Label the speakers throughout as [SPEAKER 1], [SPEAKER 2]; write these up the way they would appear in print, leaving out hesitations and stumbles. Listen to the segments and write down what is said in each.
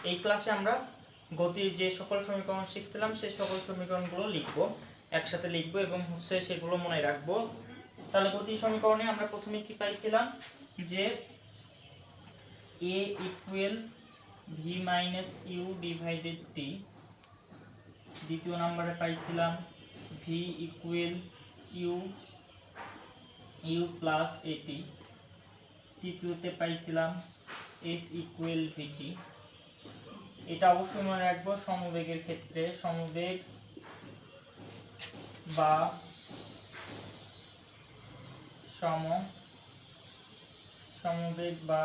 [SPEAKER 1] এই ক্লাসে আমরা গতির যে সকল সমীকরণ শিখছিলাম সেই সকল সমীকরণগুলো লিখব, একসাথে লিখব এবং হচ্ছে সেগুলো মনে রাখবো। তাহলে গতির সমীকরণে আমরা প্রথমে কি পাইছিলাম যে a equal v minus u divided t, দ্বিতীয় নম্বরে পাইছিলাম v ইকুয়াল ইউ প্লাস এটি, তৃতীয়তে পাইছিলাম s ইকুয়াল ভিটি। এটা অবশ্যই মনে রাখবো সমবেগের ক্ষেত্রে সমবেগ বা সমবেগ বা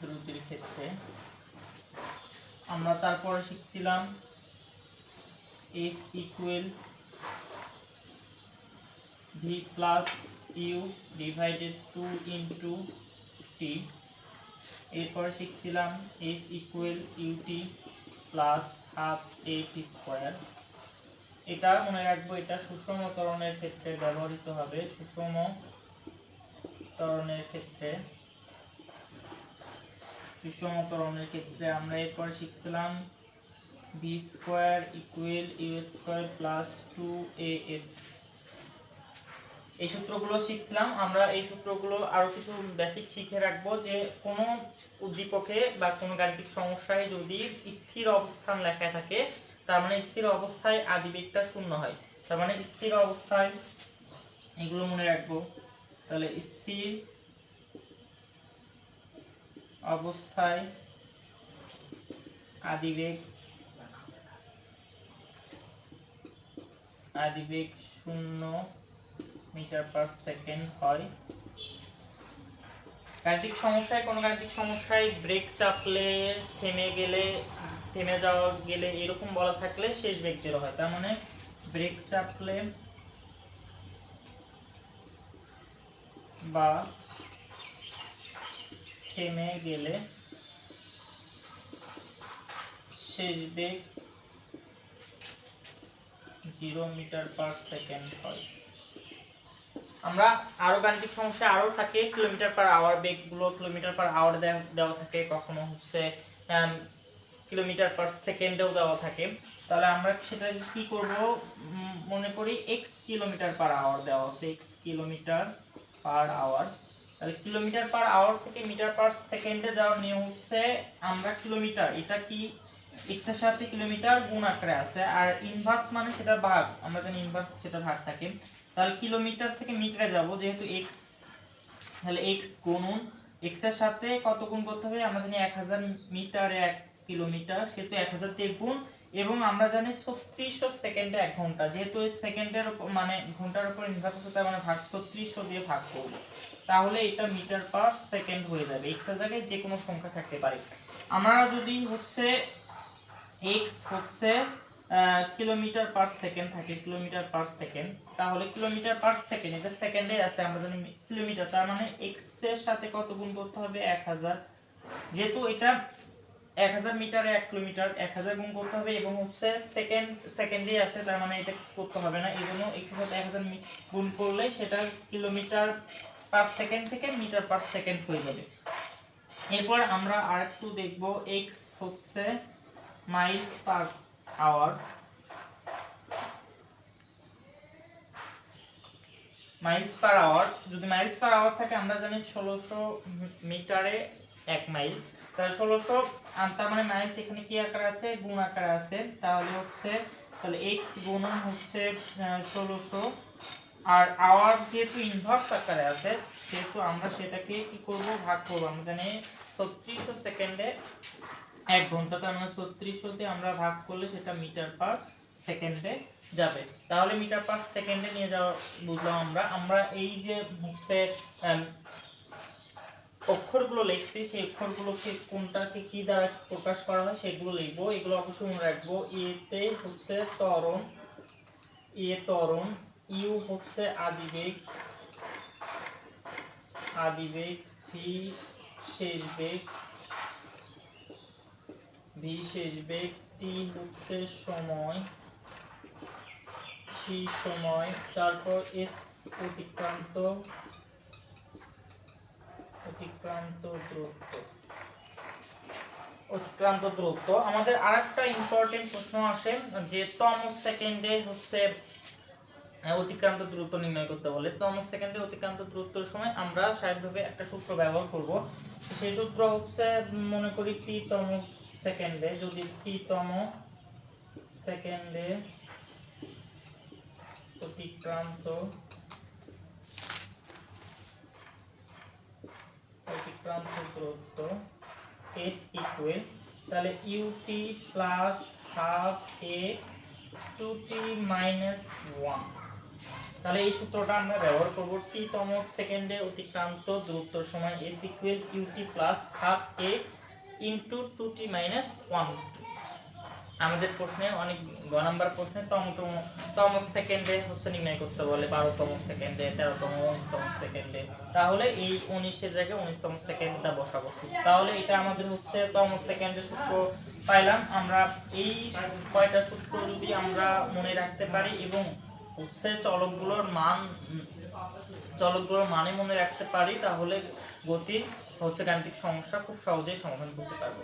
[SPEAKER 1] দ্রুতির ক্ষেত্রে আমরা তারপরে শিখছিলাম s equal v plus u divided 2 into t. এরপরে শিখছিলাম s equal u t plus half a t square. এটা মনে রাখবো, এটা সুষম ত্বরণের ক্ষেত্রে ব্যবহৃত হবে। সুষম ত্বরণের ক্ষেত্রে আমরা এরপরে শিখছিলাম v square equal u square plus 2as। এই সূত্রগুলো শিখছিলাম আমরা। এই সূত্রগুলো আরো কিছু বেসিক শিখে রাখবো, যে কোনো উদ্দীপকে বা কোনো গাণিতিক সমস্যায় যদি স্থির অবস্থান লেখা থাকে তার মানে স্থির অবস্থায় আদিবেগটা শূন্য হয়। তার মানে স্থির অবস্থায় এগুলো মনে রাখবো। তাহলে স্থির অবস্থায় আদিবেগ 0 মিটার পার সেকেন্ড হয়। গাণিতিক সমস্যায় কোনো গাণিতিক সমস্যায় ব্রেক চাপলে থেমে গেলে এরকম বলা থাকলে শেষ বেগ 0 হয়। তার মানে ব্রেক চাপলে বা থেমে গেলে শেষ বেগ 0 মিটার পার সেকেন্ড হয়। আমরা আরো গাণিতিক সমস্যা আরো থাকে, কিলোমিটার পার আওয়ার বেগগুলো কিলোমিটার পার আওয়ার দেওয়া থাকে, কখনো হচ্ছে কিলোমিটার পার সেকেন্ডেও দেওয়া থাকে। তাহলে আমরা সেটা কি করব, মনে করি x কিলোমিটার পার আওয়ার দেওয়া আছে, x কিলোমিটার পার আওয়ার। তাহলে কিলোমিটার পার আওয়ার থেকে মিটার পার সেকেন্ডে যাওয়ার নিয়ম হচ্ছে আমরা কিলোমিটার, এটা কি x এর সাথে কিলোমিটার গুণ আকারে আছে, আর ইনভার্স মানে সেটা ভাগ, আমরা জানি ইনভার্স সেটা ভাগ থাকে। তাহলে কিলোমিটার থেকে মিটারে যাব, যেহেতু x, তাহলে x গুণন x এর সাথে কত গুণ করতে হবে, আমরা জানি 1000 মিটারে 1 কিলোমিটার, সেহেতু 1000 দিয়ে গুণ, এবং আমরা জানি 3600 সেকেন্ডে 1 ঘন্টা, যেহেতু এই সেকেন্ডের মানে ঘন্টার উপর ইনভার্স আছে, তার মানে ভাগ 3600 দিয়ে ভাগ করব, তাহলে এটা মিটার পার সেকেন্ড হয়ে যাবে। x এর জায়গায় যে কোনো সংখ্যা থাকতে পারে। আমরা যদি হচ্ছে x হচ্ছে কিলোমিটার পার সেকেন্ড থাকে, কিলোমিটার পার সেকেন্ড, তাহলে কিলোমিটার পার সেকেন্ড এটা সেকেন্ডে আছে, আমরা জানি কিলোমিটার, তার মানে x এর সাথে কত গুণ করতে হবে 1000, যেহেতু এটা 1000 মিটারে 1 কিলোমিটার, 1000 গুণ করতে হবে, এবং হচ্ছে সেকেন্ডে আছে, তার মানে এটা কিছু করতে হবে না, এইজন্য x এর সাথে 1000 গুণ করলে সেটা কিলোমিটার পার সেকেন্ড থেকে মিটার পার সেকেন্ড হয়ে যাবে। এরপর আমরা আরেকটু দেখব, x হচ্ছে miles per hour. Miles per hour, যদি মাইলস পার আওয়ার থাকে আমরা জানি 1600 মিটারে 1 মাইল, তাহলে 1600, তার মানে মাইলস এখানে কি আকারে আছে, গুণ আকারে আছে, তাহলে x গুণন হচ্ছে 1600, আর আওয়ার যেহেতু ইনভার্স আকারে আছে সেহেতু আমরা সেটাকে কি করব, ভাগ করব। আমরা জানি 3600 সেকেন্ডে 1 ঘন্টা, তার মানে 3600 তে আমরা ভাগ করলে সেটা মিটার পার সেকেন্ডে যাবে। তাহলে মিটার পার সেকেন্ডে নিয়ে যাওয়া বুঝলাম আমরা এই যে হচ্ছে অক্ষরগুলো লিখছি, সেই অক্ষরগুলোকে কোনটাকে কি দ্বারা প্রকাশ করা হয় সেগুলো লিখবো। এগুলো অবশ্যই মনে রাখবো। এ তে হচ্ছে ত্বরণ, ইউ হচ্ছে আদিবেগ, ভি শেষ বেগ, টি হচ্ছে সময়, তারপর এস অতিক্রান্ত অতিক্রান্ত দূরত্ব। অতিক্রান্ত দূরত্ব আমাদের আরেকটা ইম্পর্টেন্ট প্রশ্ন আসে যে তম সেকেন্ডে হচ্ছে অতিক্রান্ত দূরত্ব নির্ণয় করতে বলে। তম সেকেন্ডে অতিক্রান্ত দূরত্বের সময় আমরা স্বাভাবিকভাবে একটা সূত্র ব্যবহার করব। সেই সূত্র হচ্ছে মনে করি টি তম সেকেন্ডে, যদি টি তম সেকেন্ডে অতিক্রান্ত দূরত্ব s ইকুয়াল, তাহলে ut plus half a 2t minus 1, তাহলে এই সূত্রটা আমরা ব্যবহার করব। টি তম সেকেন্ডে অতিক্রান্ত দূরত্বের সময় s equal ut plus half a into 2t minus 1। আমাদের প্রশ্নে অনেক গ নাম্বার প্রশ্নে তম সেকেন্ডে হচ্ছে নির্ণয় করতে বলে, 12তম সেকেন্ডে, 13তম, 19তম সেকেন্ডে। তাহলে এই 19 এর জায়গায় 19তম সেকেন্ডটা বসাবো। তাহলে এটা আমাদের হচ্ছে তম সেকেন্ডের সূত্র পাইলাম। আমরা এই কয়টা সূত্র যদি আমরা মনে রাখতে পারি এবং হচ্ছে চলকগুলোর মানে মনে রাখতে পারি, তাহলে গতির হচ্ছে গাণিতিক সমস্যা খুব সহজেই সমাধান করতে পারবো।